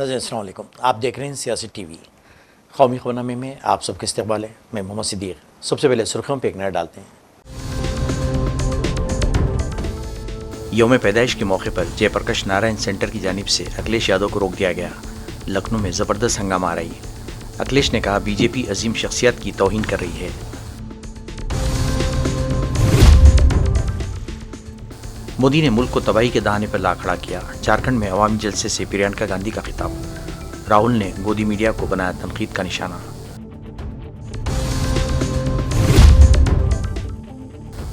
नाज़रीन अस्सलाम वालेकुम। आप देख रहे हैं सियासी टीवी। कौमी खबरनामे में आप सबका इस्तकबाल है। मैं मोहम्मद सिद्दीक। सबसे पहले सुर्खियों पर एक नज़र डालते हैं। यौम पैदाइश के मौके पर जयप्रकाश नारायण सेंटर की जानिब से अखिलेश यादव को रोक दिया गया। लखनऊ में ज़बरदस्त हंगामा आ रही। अखिलेश ने कहा बीजेपी अजीम शख्सियत की तौहीन कर रही है। मोदी ने मुल्क को तबाही के दहाने पर ला खड़ा किया। झारखंड में अवामी जलसे से प्रियंका गांधी का खिताब। राहुल ने गोदी मीडिया को बनाया तनकीद का निशाना।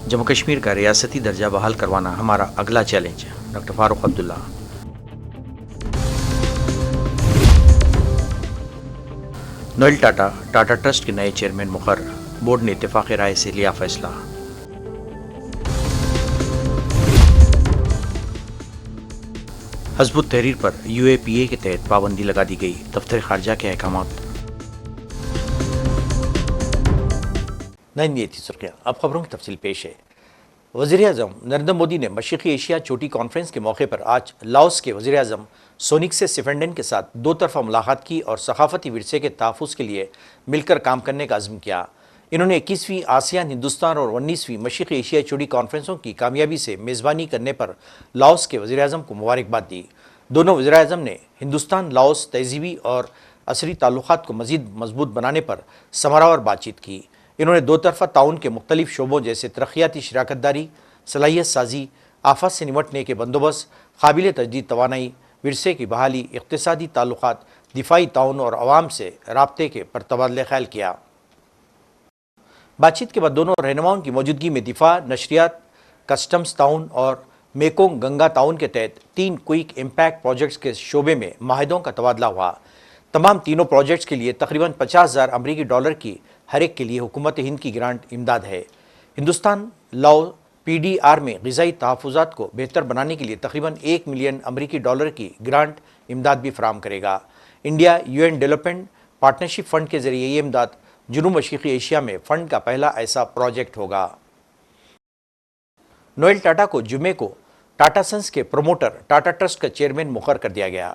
जम्मू कश्मीर का रियासती दर्जा बहाल करवाना हमारा अगला challenge, doctor Farooq Abdullah. Noel Tata trust के नए चेयरमैन मुकर्रर। बोर्ड ने इत्तेफाक राय से लिया फैसला। हिज़्बुत तहरीर पर UAPA के तहत पाबंदी लगा दी गई। दफ्तर खारजा के अहकामात। नहीं थी सुर्खियाँ, अब खबरों की तफसील पेश है। वज़ीर-ए-आज़म नरेंद्र मोदी ने मशरिक़ी एशिया चोटी कॉन्फ्रेंस के मौके पर आज लाओस के वज़ीर-ए-आज़म सोनिक्से सिफेंडन के साथ दो तरफ़ा मुलाकात की और सकाफ़ती विरसे के तहफ़्फ़ुज़ के लिए मिलकर काम करने का अज़्म किया। इन्होंने 21वीं आसियान हिंदुस्तान और 19वीं मशरिक़ी एशिया चोटी कॉन्फ्रेंसों की कामयाबी से मेज़बानी करने पर लाओस के वज़ीर-ए-आज़म को मुबारकबाद दी। दोनों वज़ीर-ए-आज़म ने हिंदुस्तान लाओस तहज़ीबी और असरी ताल्लुक़ात को मज़ीद मजबूत बनाने पर समारावर बातचीत की। इन्होंने दो तरफ़ा ताउन के मुख्तलिफ शोबों जैसे तरक्याती शराकत दारी, सलाहियत साजी, आफत से निपटने के बंदोबस्त, काबिल तजदीद तवानाई, विरसे की बहाली, इक़्तिसादी ताल्लुक़ात, दिफाई ताउन और अवाम से राब्ते के पर तबादला ख्याल किया। बातचीत के बाद दोनों रहनुमाओं की मौजूदगी में दिफा, नशरियात, कस्टम्स ताउन और मेकोंग गंगा ताउन के तहत 3 क्विक इम्पैक्ट प्रोजेक्ट्स के शोबे में माहिदों का तबादला हुआ। तमाम तीनों प्रोजेक्ट्स के लिए तकरीबन 50,000 अमरीकी डॉलर की हर एक के लिए हुकूमत हिंद की ग्रांट इमदाद है। हिंदुस्तान लाओ PDR में ग़िज़ाई तहफ़्फ़ुज़ात को बेहतर बनाने के लिए तकरीबन 1 मिलियन अमरीकी डॉलर की ग्रांट इमदाद भी फराहम करेगा। India UN development partnership fund के ज़रिए ये इमदाद जुनूब मशरिक़ी एशिया में फ़ंड का पहला ऐसा प्रोजेक्ट होगा। नोएल टाटा को जुमे को टाटा सन्स के प्रोमोटर टाटा ट्रस्ट का चेयरमैन मुकर्रर कर दिया गया।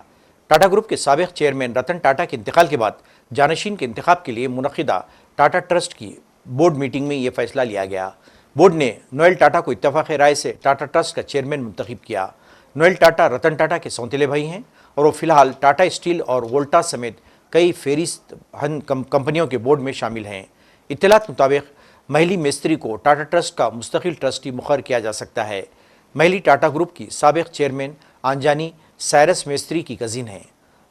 टाटा ग्रुप के साबिक़ चेयरमैन रतन टाटा के इंतकाल के बाद जानशीन के इंतखाब के लिए मुनक़िदा टाटा ट्रस्ट की बोर्ड मीटिंग में यह फैसला लिया गया। बोर्ड ने नोएल टाटा को इत्तेफाक राय से टाटा ट्रस्ट का चेयरमैन मुंतखब किया। नोएल टाटा रतन टाटा के सौतेले भाई हैं और वो फ़िलहाल टाटा स्टील और वोल्टास समेत कई फेरिस्त कंपनियों के बोर्ड में शामिल हैं। इत्तलात मुताबिक महली मिस्त्री को टाटा ट्रस्ट का मुस्तकिल ट्रस्टी मुकर्रर किया जा सकता है। महली टाटा ग्रुप की साबिक़ चेयरमैन आंजानी साइरस मिस्त्री की कज़िन हैं।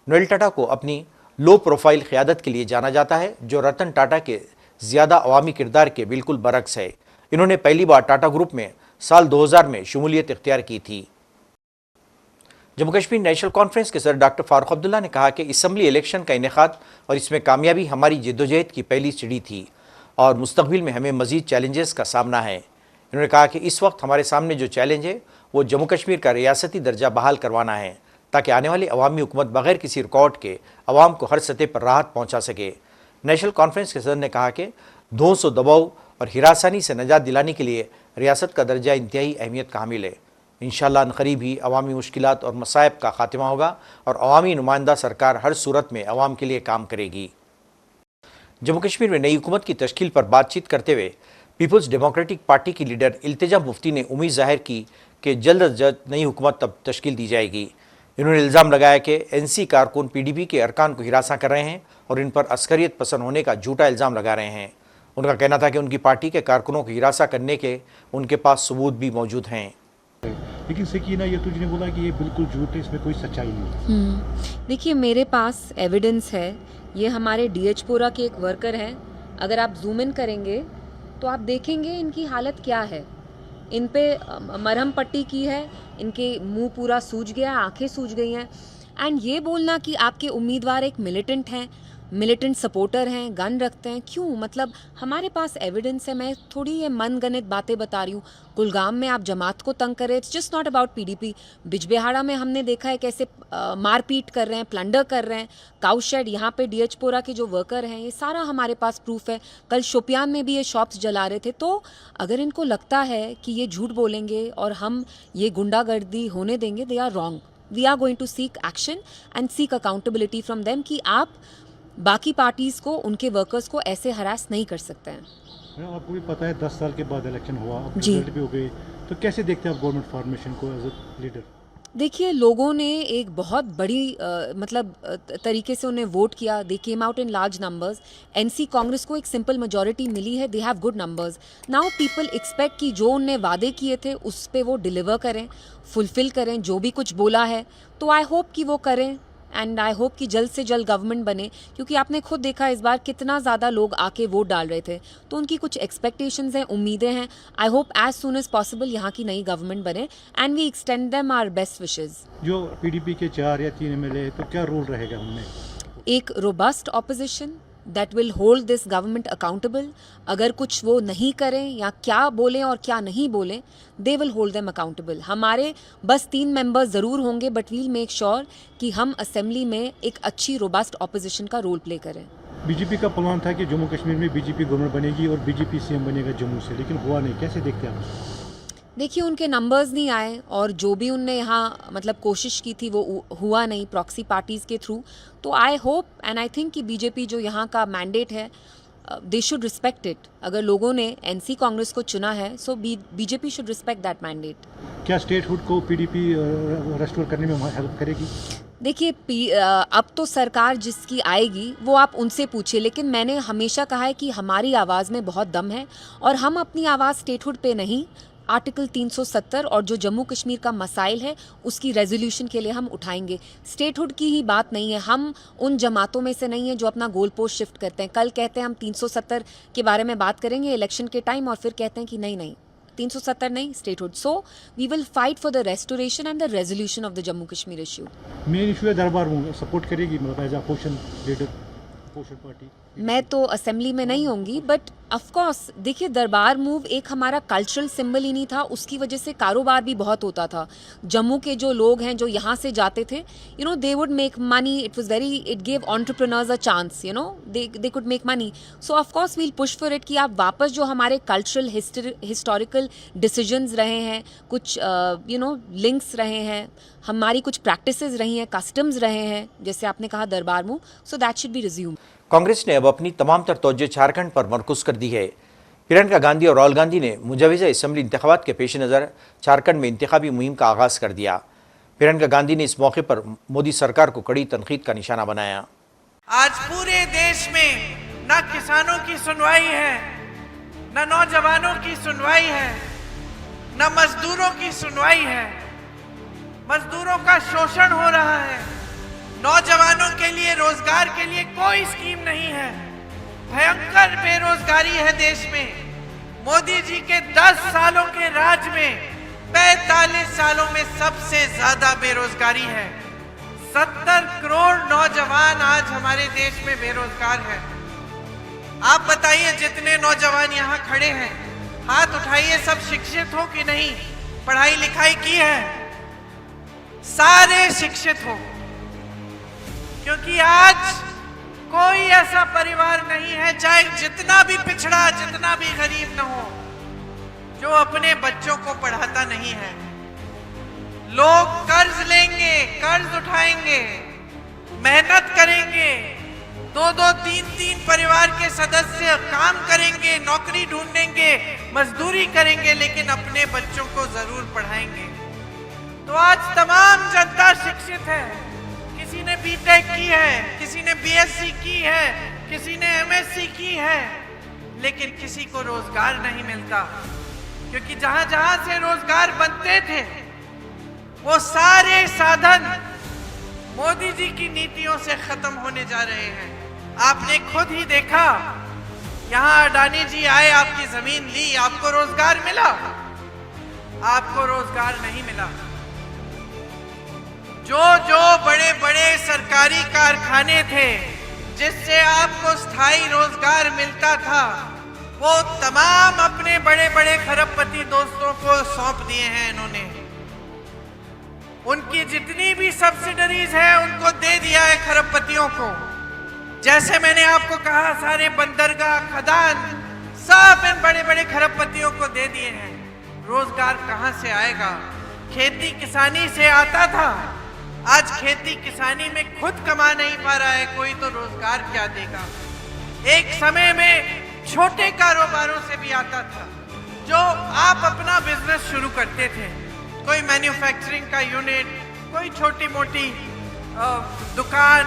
नोएल टाटा को अपनी लो प्रोफाइल क़यादत के लिए जाना जाता है, जो रतन टाटा के ज़्यादा अवामी किरदार के बिल्कुल बरक्स है। इन्होंने पहली बार टाटा ग्रुप में साल 2000 में शमूलियत इख्तियार की थी। जम्मू कश्मीर नेशनल कॉन्फ्रेंस के सदर डॉक्टर फारूक अब्दुल्ला ने कहा कि असम्बली इलेक्शन का इनेकाद और इसमें कामयाबी हमारी जद्दोजहद की पहली सीढ़ी थी और मुस्तकबिल में हमें मज़ीद चैलेंजेस का सामना है। इन्होंने कहा कि इस वक्त हमारे सामने जो चैलेंज है वो जम्मू कश्मीर का रियासती दर्जा बहाल करवाना है, ताकि आने वाली अवामी हुकूमत बगैर किसी रिकॉर्ड के अवाम को हर सतह पर राहत पहुँचा सके। नेशनल कॉन्फ्रेंस के सदर ने कहा कि धौंस और दबाव और हिरासानी से निजात दिलाने के लिए रियासत का दर्जा इंतहाई अहमियत का हामिल है। इंशाअल्लाह अनक़रीब ही अवामी मुश्किलात और मसाइब का खात्मा होगा और अवामी नुमाइंदा सरकार हर सूरत में अवाम के लिए काम करेगी। जम्मू कश्मीर में नई हुकूमत की तश्कील पर बातचीत करते हुए पीपल्स डेमोक्रेटिक पार्टी की लीडर इल्तिजा मुफ्ती ने उम्मीद ज़ाहिर की कि जल्द अज जल्द नई हुकूमत तब तश्कील दी जाएगी। इन्होंने इल्ज़ाम लगाया कि NC कारकुन PDP के अरकान को हिरासा कर रहे हैं और इन पर अस्करियत पसंद होने का झूठा इल्ज़ाम लगा रहे हैं। उनका कहना था कि उनकी पार्टी के कारकुनों को हिरासा करने के उनके पास सबूत भी मौजूद हैं। लेकिन सकीना ये तुझने बोला कि ये बिल्कुल झूठ है, इसमें कोई सच्चाई नहीं है। देखिए मेरे पास एविडेंस है। ये हमारे DH-पोरा के एक वर्कर हैं। अगर आप जूम इन करेंगे तो आप देखेंगे इनकी हालत क्या है। इन पे मरहम पट्टी की है, इनके मुंह पूरा सूज गया, आंखें सूज गई हैं। एंड ये बोलना कि आपके उम्मीदवार एक मिलिटेंट हैं, मिलिटेंट सपोर्टर हैं, गन रखते हैं, क्यों? मतलब हमारे पास एविडेंस है। मैं थोड़ी ये मनगढ़ंत बातें बता रही हूँ। कुलगाम में आप जमात को तंग करें, it's just not about PDP। Bijbehara में हमने देखा है कैसे मारपीट कर रहे हैं, प्लंडर कर रहे हैं। काउशेड यहाँ पे DH-पोरा के जो वर्कर हैं, ये सारा हमारे पास प्रूफ है। कल शोपियान में भी ये शॉप्स जला रहे थे। तो अगर इनको लगता है कि ये झूठ बोलेंगे और हम ये गुंडागर्दी होने देंगे, they are wrong. We are going to seek action and seek accountability from them कि आप बाकी पार्टीज़ को, उनके वर्कर्स को ऐसे हरास नहीं कर सकते हैं। मैडम, आपको भी पता है 10 साल के बाद इलेक्शन हुआ, अब जी। रिजल्ट भी हो गए, तो कैसे देखते हैं आप गवर्नमेंट फॉर्मेशन को एज ए लीडर? देखिए, लोगों ने एक बहुत बड़ी तरीके से उन्हें वोट किया। They came out in large numbers. NC Congress को एक सिंपल मेजॉरिटी मिली है। They have good numbers. Now people expect कि जो उन्हें वादे किए थे उस पे वो डिलीवर करें, फुलफिल करें, जो भी कुछ बोला है। तो आई होप कि वो करें एंड आई होप कि जल्द से जल्द गवर्नमेंट बने, क्योंकि आपने खुद देखा इस बार कितना ज़्यादा लोग आके वोट डाल रहे थे। तो उनकी कुछ एक्सपेक्टेशंस हैं, उम्मीदें हैं। I hope as soon as possible यहाँ की नई गवर्नमेंट बने and we extend them our best wishes. जो पीडीपी के 4 या 3 एमएलए, तो क्या रोल रहेगा उनमें? एक robust opposition that will hold this government accountable. अगर कुछ वो नहीं करें या क्या बोलें और क्या नहीं बोलें, they will hold them accountable. हमारे बस 3 मेंबर्स ज़रूर होंगे, बट वील मेक श्योर कि हम असेंबली में एक अच्छी रोबस्ट ऑपोजिशन का रोल प्ले करें। बीजेपी का प्लान था कि जम्मू कश्मीर में बीजेपी गवर्नमेंट बनेगी और बीजेपी सीएम बनेगा जम्मू से, लेकिन हुआ नहीं। कैसे देखते हैं आप? देखिए, उनके नंबर्स नहीं आए और जो भी उनने यहाँ कोशिश की थी वो हुआ नहीं प्रॉक्सी पार्टीज़ के थ्रू। तो I hope and I think कि बीजेपी जो यहाँ का मैंडेट है, दे शुड रिस्पेक्ट इट। अगर लोगों ने एनसी कांग्रेस को चुना है, so BJP should respect that mandate. क्या स्टेटहुड को पीडीपी रेस्टोर करने में हेल्प करेगी? देखिए, अब तो सरकार जिसकी आएगी वो आप उनसे पूछिए, लेकिन मैंने हमेशा कहा है कि हमारी आवाज़ में बहुत दम है और हम अपनी आवाज़ स्टेटहुड पे नहीं, आर्टिकल 370 और जो जम्मू कश्मीर का मसाइल है उसकी रेजोल्यूशन के लिए हम उठाएंगे। स्टेटहुड की ही बात नहीं है। हम उन जमातों में से नहीं है जो अपना गोल पोस्ट शिफ्ट करते हैं। कल कहते हैं हम 370 के बारे में बात करेंगे इलेक्शन के टाइम, और फिर कहते हैं कि नहीं 370 नहीं, statehood. So we will fight for the restoration and the resolution of the Jammu Kashmir issue. Main issue है दरबार मूव, सपोर्ट करेगी मतलब as opposition leader, opposition party? मैं तो असेंबली में नहीं होंगी, बट ऑफ कोर्स देखिए, दरबार मूव एक हमारा कल्चरल सिंबल ही नहीं था, उसकी वजह से कारोबार भी बहुत होता था। जम्मू के जो लोग हैं जो यहाँ से जाते थे, you know, they would make money. It gave entrepreneurs a chance, you know, they could make money. So of course we'll push for it कि आप वापस जो हमारे कल्चरल हिस्टोरिकल डिसीजंस रहे हैं, कुछ यू नो लिंक्स रहे हैं, हमारी कुछ प्रैक्टिसेस रही हैं, कस्टम्स रहे हैं, जैसे आपने कहा दरबार move, so that should be resume. Congress ने अब अपनी तमाम तर तवज्जो झारखंड पर मरकूज कर दी है। प्रियंका गांधी और राहुल गांधी ने मुजवज़ा असम्बली इंतखाबात के पेश नज़र झारखंड में इंतखाबी मुहिम का आगाज़ कर दिया। प्रियंका गांधी ने इस मौके पर मोदी सरकार को कड़ी तनकीद का निशाना बनाया। आज पूरे देश में न किसानों की सुनवाई है, न नौजवानों की सुनवाई है, न मजदूरों की सुनवाई है। मजदूरों का शोषण हो रहा है। नौजवानों के लिए, रोजगार के लिए कोई स्कीम नहीं है। भयंकर बेरोजगारी है देश में। मोदी जी के 10 सालों के राज में 45 सालों में सबसे ज्यादा बेरोजगारी है। 70 करोड़ नौजवान आज हमारे देश में बेरोजगार हैं। आप बताइए, जितने नौजवान यहाँ खड़े हैं, हाथ उठाइए, सब शिक्षित हो कि नहीं, पढ़ाई लिखाई की है? सारे शिक्षित हो, क्योंकि आज कोई ऐसा परिवार नहीं है, चाहे जितना भी पिछड़ा, जितना भी गरीब न हो, जो अपने बच्चों को पढ़ाता नहीं है। लोग कर्ज लेंगे, कर्ज उठाएंगे, मेहनत करेंगे, 2-2, 3-3 परिवार के सदस्य काम करेंगे, नौकरी ढूंढेंगे, मजदूरी करेंगे, लेकिन अपने बच्चों को जरूर पढ़ाएंगे। तो आज तमाम जनता शिक्षित है। किसी ने बीटेक की है, किसी ने बीएससी की है, किसी ने एमएससी की है, लेकिन किसी को रोजगार नहीं मिलता, क्योंकि जहां जहां से रोजगार बनते थे वो सारे साधन मोदी जी की नीतियों से खत्म होने जा रहे हैं। आपने खुद ही देखा, यहां अडानी जी आए, आपकी जमीन ली, आपको रोजगार मिला? आपको रोजगार नहीं मिला। जो बड़े बड़े सरकारी कारखाने थे जिससे आपको स्थायी रोजगार मिलता था, वो तमाम अपने बड़े बड़े खरबपति दोस्तों को सौंप दिए हैं इन्होंने। उनकी जितनी भी सब्सिडरीज है उनको दे दिया है खरबपतियों को। जैसे मैंने आपको कहा, सारे बंदरगाह, खदान सब इन बड़े बड़े खरबपतियों को दे दिए हैं। रोजगार कहां से आएगा? खेती किसानी से आता था, आज खेती किसानी में खुद कमा नहीं पा रहा है कोई, तो रोजगार क्या देगा। एक समय में छोटे कारोबारों से भी आता था, जो आप अपना बिजनेस शुरू करते थे, कोई मैन्युफैक्चरिंग का यूनिट, कोई छोटी मोटी दुकान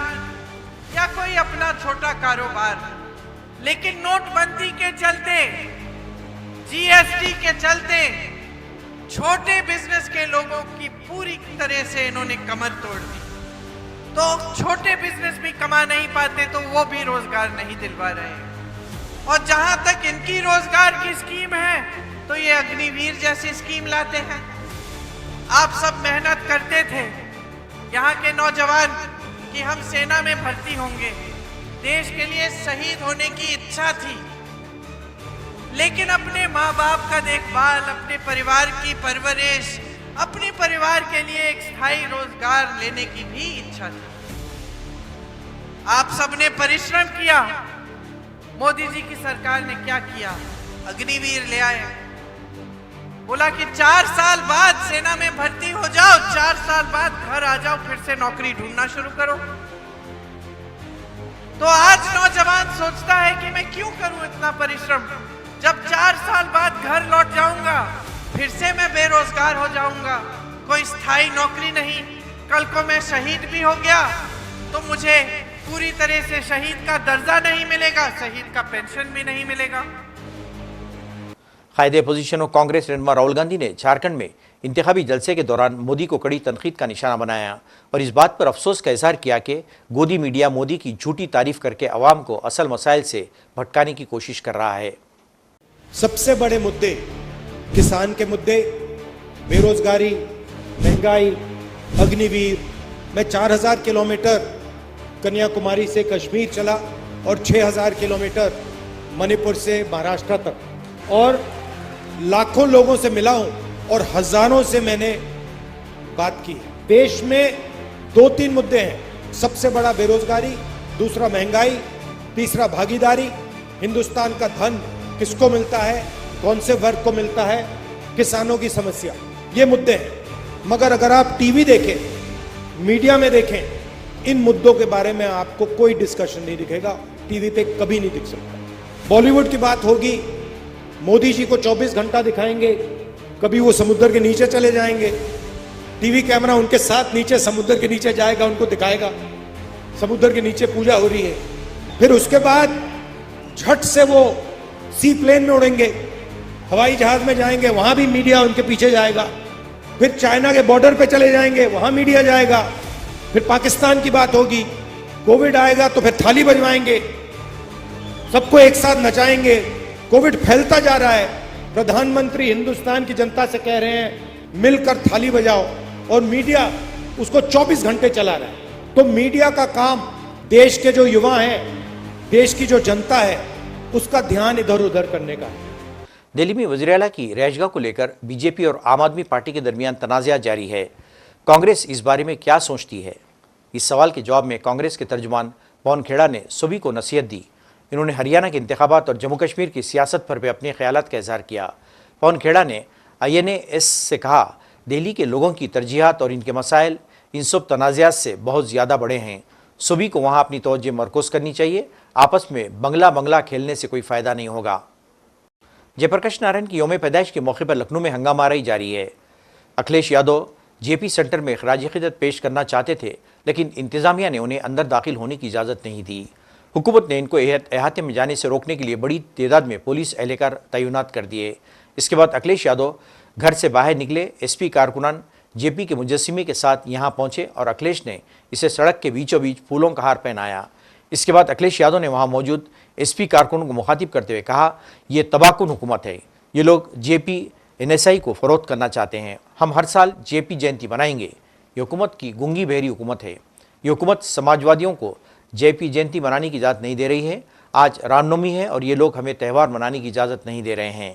या कोई अपना छोटा कारोबार। लेकिन नोटबंदी के चलते, जीएसटी के चलते छोटे बिजनेस के लोगों की पूरी तरह से इन्होंने कमर तोड़ दी। तो छोटे बिजनेस भी कमा नहीं पाते, तो वो भी रोजगार नहीं दिलवा रहे हैं। और जहां तक इनकी रोजगार की स्कीम है, तो ये अग्निवीर जैसी स्कीम लाते हैं। आप सब मेहनत करते थे, यहाँ के नौजवान, कि हम सेना में भर्ती होंगे, देश के लिए शहीद होने की इच्छा थी, लेकिन अपने माँ बाप का देखभाल, अपने परिवार की परवरिश, अपने परिवार के लिए एक स्थायी रोजगार लेने की भी इच्छा थी। आप सबने परिश्रम किया। मोदी जी की सरकार ने क्या किया? अग्निवीर ले आए, बोला कि 4 साल बाद सेना में भर्ती हो जाओ, 4 साल बाद घर आ जाओ, फिर से नौकरी ढूंढना शुरू करो। तो आज नौजवान सोचता है कि मैं क्यों करूं इतना परिश्रम, जब 4 साल बाद घर लौट जाऊंगा फिर से मैं बेरोजगार हो जाऊंगा, कोई स्थायी नौकरी नहीं। कल को मैं शहीद भी हो गया तो मुझे पूरी तरह से शहीद का दर्जा नहीं मिलेगा, शहीद का पेंशन भी नहीं मिलेगा। कायदे अपोजिशन और कांग्रेस रहनुमा राहुल गांधी ने झारखंड में इंतखाबी जलसे के दौरान मोदी को कड़ी तनकीद का निशाना बनाया और इस बात पर अफसोस का इजहार किया कि गोदी मीडिया मोदी की झूठी तारीफ करके अवाम को असल मसाइल से भटकाने की कोशिश कर रहा है। सबसे बड़े मुद्दे, किसान के मुद्दे, बेरोजगारी, महंगाई, अग्निवीर। मैं 4000 किलोमीटर कन्याकुमारी से कश्मीर चला और 6000 किलोमीटर मणिपुर से महाराष्ट्र तक, और लाखों लोगों से मिला हूं और हजारों से मैंने बात की। देश में 2-3 मुद्दे हैं। सबसे बड़ा बेरोजगारी, दूसरा महंगाई, तीसरा भागीदारी, हिंदुस्तान का धन किसको मिलता है, कौन से वर्ग को मिलता है, किसानों की समस्या, ये मुद्दे हैं। मगर अगर आप टीवी देखें, मीडिया में देखें, इन मुद्दों के बारे में आपको कोई डिस्कशन नहीं दिखेगा, टीवी पे कभी नहीं दिख सकता। बॉलीवुड की बात होगी, मोदी जी को 24 घंटा दिखाएंगे, कभी वो समुद्र के नीचे चले जाएंगे, टीवी कैमरा उनके साथ नीचे समुद्र के नीचे जाएगा, उनको दिखाएगा समुद्र के नीचे पूजा हो रही है। फिर उसके बाद झट से वो सी प्लेन में उड़ेंगे, हवाई जहाज में जाएंगे, वहां भी मीडिया उनके पीछे जाएगा। फिर चाइना के बॉर्डर पे चले जाएंगे, वहां मीडिया जाएगा। फिर पाकिस्तान की बात होगी, कोविड आएगा तो फिर थाली बजवाएंगे, सबको एक साथ नचाएंगे। कोविड फैलता जा रहा है, प्रधानमंत्री हिंदुस्तान की जनता से कह रहे हैं मिलकर थाली बजाओ, और मीडिया उसको 24 घंटे चला रहा है। तो मीडिया का काम देश के जो युवा हैं, देश की जो जनता है, उसका ध्यान इधर उधर करने का है। दिल्ली में वज़ीर-ए-आला की रिहाइशगाह को लेकर बीजेपी और आम आदमी पार्टी के दरमियान तनाज़ा जारी है। कांग्रेस इस बारे में क्या सोचती है? इस सवाल के जवाब में कांग्रेस के तर्जुमान पवन खेड़ा ने सभी को नसीहत दी। इन्होंने हरियाणा के इंतखाबात और जम्मू कश्मीर की सियासत पर भी अपने ख्यालात का इजहार किया। पवन खेड़ा ने INA से कहा, दिल्ली के लोगों की तरजीहात और इनके मसाइल इन सब तनाज़ात से बहुत ज़्यादा बड़े हैं। सभी को वहाँ अपनी तवज्जो मरकूज़ करनी चाहिए। आपस में बंगला खेलने से कोई फ़ायदा नहीं होगा। जयप्रकाश नारायण की यौम पैदाइश के मौके पर लखनऊ में हंगामाराई जारी है। अखिलेश यादव JP सेंटर में खराज अक़ीदत पेश करना चाहते थे, लेकिन इंतज़ामिया ने उन्हें अंदर दाखिल होने की इजाज़त नहीं दी। हुकूमत ने इनको अहाते में जाने से रोकने के लिए बड़ी तादाद में पुलिस एहलकार तैनात कर दिए। इसके बाद अखिलेश यादव घर से बाहर निकले। SP कारकुनान JP के मुजस्सिमे के साथ यहाँ पहुँचे और अखिलेश ने इसे सड़क के बीचों बीच फूलों का हार पहनाया। इसके बाद अखिलेश यादव ने वहाँ मौजूद SP कारकुनों को मुखातिब करते हुए कहा, ये तबाहकुन हुकूमत है, ये लोग JP NSI को फ़रोख्त करना चाहते हैं। हम हर साल JP जयंती मनाएंगे। ये हुकूमत की गूंगी बहरी हुकूमत है। ये हुकूमत समाजवादियों को JP जयंती मनाने की इजाज़त नहीं दे रही है। आज रामनवमी है और ये लोग हमें त्यौहार मनाने की इजाज़त नहीं दे रहे हैं।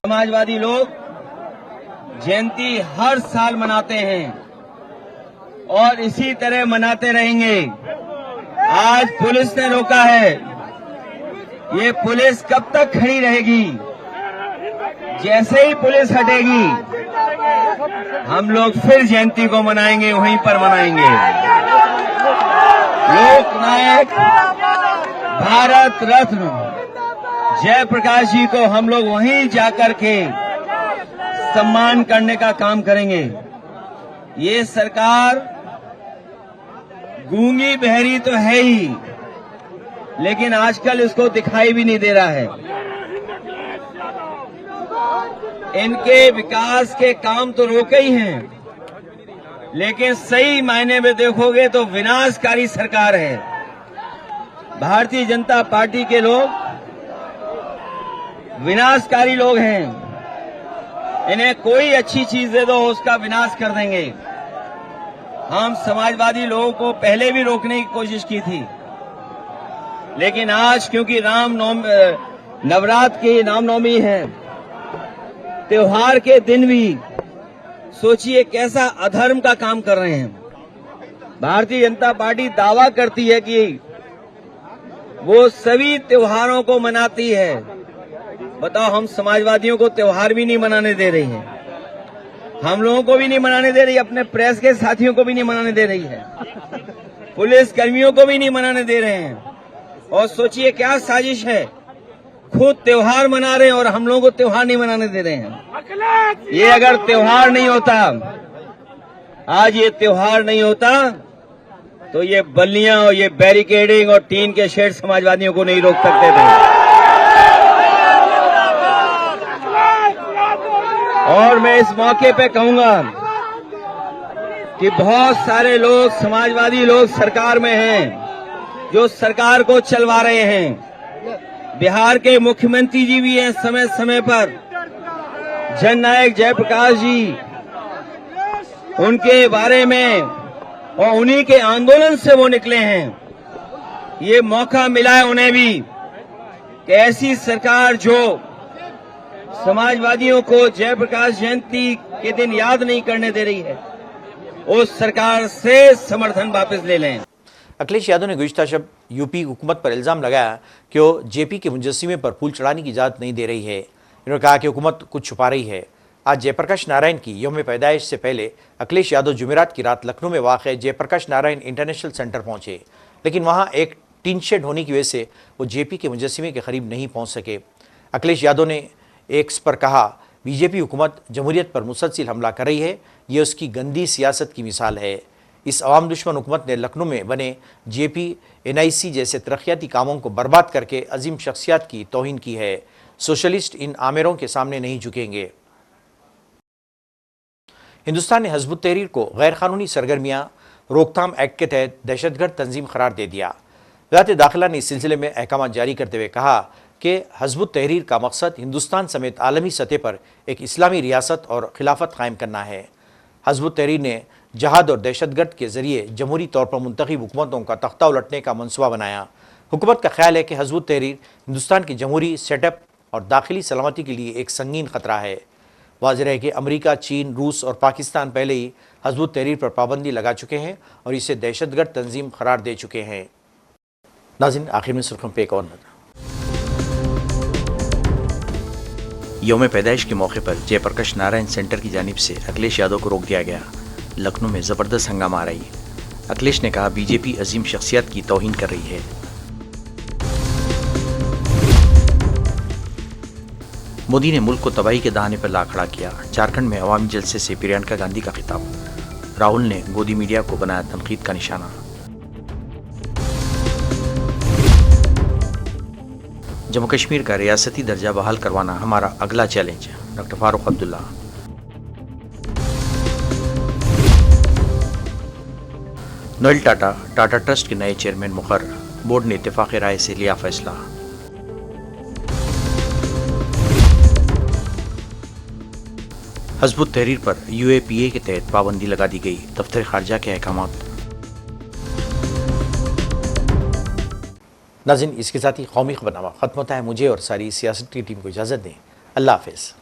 समाजवादी लोग जयंती हर साल मनाते हैं और इसी तरह मनाते रहेंगे। आज पुलिस ने रोका है, ये पुलिस कब तक खड़ी रहेगी? जैसे ही पुलिस हटेगी हम लोग फिर जयंती को मनाएंगे, वहीं पर मनाएंगे। लोकनायक भारत रत्न जयप्रकाश जी को हम लोग वहीं जाकर के सम्मान करने का काम करेंगे। ये सरकार गूंगी बहरी तो है ही, लेकिन आजकल इसको दिखाई भी नहीं दे रहा है। इनके विकास के काम तो रोके ही हैं, लेकिन सही मायने में देखोगे तो विनाशकारी सरकार है। भारतीय जनता पार्टी के लोग विनाशकारी लोग हैं। इन्हें कोई अच्छी चीज दे दो, उसका विनाश कर देंगे। हम समाजवादी लोगों को पहले भी रोकने की कोशिश की थी, लेकिन आज क्योंकि नवरात्र की रामनवमी है, त्योहार के दिन भी सोचिए कैसा अधर्म का काम कर रहे हैं। भारतीय जनता पार्टी दावा करती है कि वो सभी त्योहारों को मनाती है। बताओ, हम समाजवादियों को त्योहार भी नहीं मनाने दे रही है, हम लोगों को भी नहीं मनाने दे रही, अपने प्रेस के साथियों को भी नहीं मनाने दे रही है, पुलिस कर्मियों को भी नहीं मनाने दे रहे हैं। और सोचिए क्या साजिश है, खुद त्योहार मना रहे हैं और हम लोगों को त्योहार नहीं मनाने दे रहे हैं। ये अगर त्योहार नहीं होता, आज ये त्योहार नहीं होता, तो ये बल्लियां और ये बैरिकेडिंग और टीन के शेड समाजवादियों को नहीं रोक सकते थे। और मैं इस मौके पे कहूंगा कि बहुत सारे लोग, समाजवादी लोग सरकार में हैं, जो सरकार को चलवा रहे हैं। बिहार के मुख्यमंत्री जी भी हैं समय समय पर, जननायक जयप्रकाश जी, उनके बारे में और उन्हीं के आंदोलन से वो निकले हैं। ये मौका मिला है उन्हें भी कि ऐसी सरकार जो समाजवादियों को जयप्रकाश जयंती के दिन याद नहीं करने दे रही है, उस सरकार से समर्थन वापस ले लें। अखिलेश यादव ने गुज़िश्ता शब यूपी हुकूमत पर इल्ज़ाम लगाया कि वो जेपी के मुजस्सिमे पर फूल चढ़ाने की इजाज़त नहीं दे रही है। इन्होंने कहा कि हुकूमत कुछ छुपा रही है। आज जयप्रकाश नारायण की यौम पैदाइश से पहले अखिलेश यादव जुमेरात की रात लखनऊ में वाक़ जयप्रकाश नारायण इंटरनेशनल सेंटर पहुंचे, लेकिन वहां एक टीन शेड होने की वजह से वो जेपी के मुजस्सिमे के करीब नहीं पहुंच सके। अखिलेश यादव ने एक्स पर कहा, बीजेपी हुकूमत जमहूरियत पर मुसलसल हमला कर रही है, ये उसकी गंदी सियासत की मिसाल है। इस अवाम दुश्मन हुकूमत ने लखनऊ में बने जेपी एनआईसी जैसे तरक्याती कामों को बर्बाद करके अजीम शख्सियात की तौहीन की है। सोशलिस्ट इन आमिरों के सामने नहीं झुकेंगे। हिंदुस्तान ने हिज़्बुत तहरीर को गैर कानूनी सरगर्मियां रोकथाम एक्ट के तहत दहशतगर्द तंजीम करार दे दिया। वज़ारत दाखिला ने इस सिलसिले में अहकाम जारी करते हुए कहा कि हिज़्बुत तहरीर का मकसद हिंदुस्तान समेत आलमी सतह पर एक इस्लामी रियासत और खिलाफत कायम करना है। हिज़्बुत तहरीर ने जहाद और दहशतगर्द के ज़रिए जमहूरी तौर पर मुंतखब हुकूमतों का तख्ता उलटने का मनसूबा बनाया। हुकूमत का ख्याल है कि हिज़्बुत तहरीर हिंदुस्तान की जमहूरी सेटअप और दाखिली सलामती के लिए एक संगीन ख़तरा है। वाज़ेह है कि अमेरिका, चीन, रूस और पाकिस्तान पहले ही हिज़्बुत तहरीर पर पाबंदी लगा चुके हैं और इसे दहशतगर्द तंजीम करार दे चुके हैं। नाज़रीन, आखिर में सुर्खियों पे एक और नज़र। यौम पैदाइश के मौके पर जयप्रकाश नारायण सेंटर की जानिब से अखिलेश यादव को रोक दिया गया। लखनऊ में ज़बरदस्त हंगामा आ रही। अखिलेश ने कहा, बीजेपी अजीम शख्सियत की तौहीन कर रही है। मोदी ने मुल्क को तबाही के दहाने पर ला खड़ा किया। झारखंड में अवामी जलसे से प्रियंका गांधी का खिताब। राहुल ने गोदी मीडिया को बनाया तनकीद का निशाना। जम्मू कश्मीर का रियासती दर्जा बहाल करवाना हमारा अगला challenge, doctor Farooq Abdullah. Noel Tata Tata trust के नए चेयरमैन मुकर्रर, बोर्ड ने इत्तेफाक राय से लिया फैसला। हिज़्बुत तहरीर पर यूएपीए के तहत पाबंदी लगा दी गई, दफ्तर खारजा के अहकामात। नाज़रीन, इसके साथ ही कौमी खबरनामा खत्म होता है। मुझे और सारी सियासत की टीम को इजाज़त दें। अल्लाह हाफ़िज़।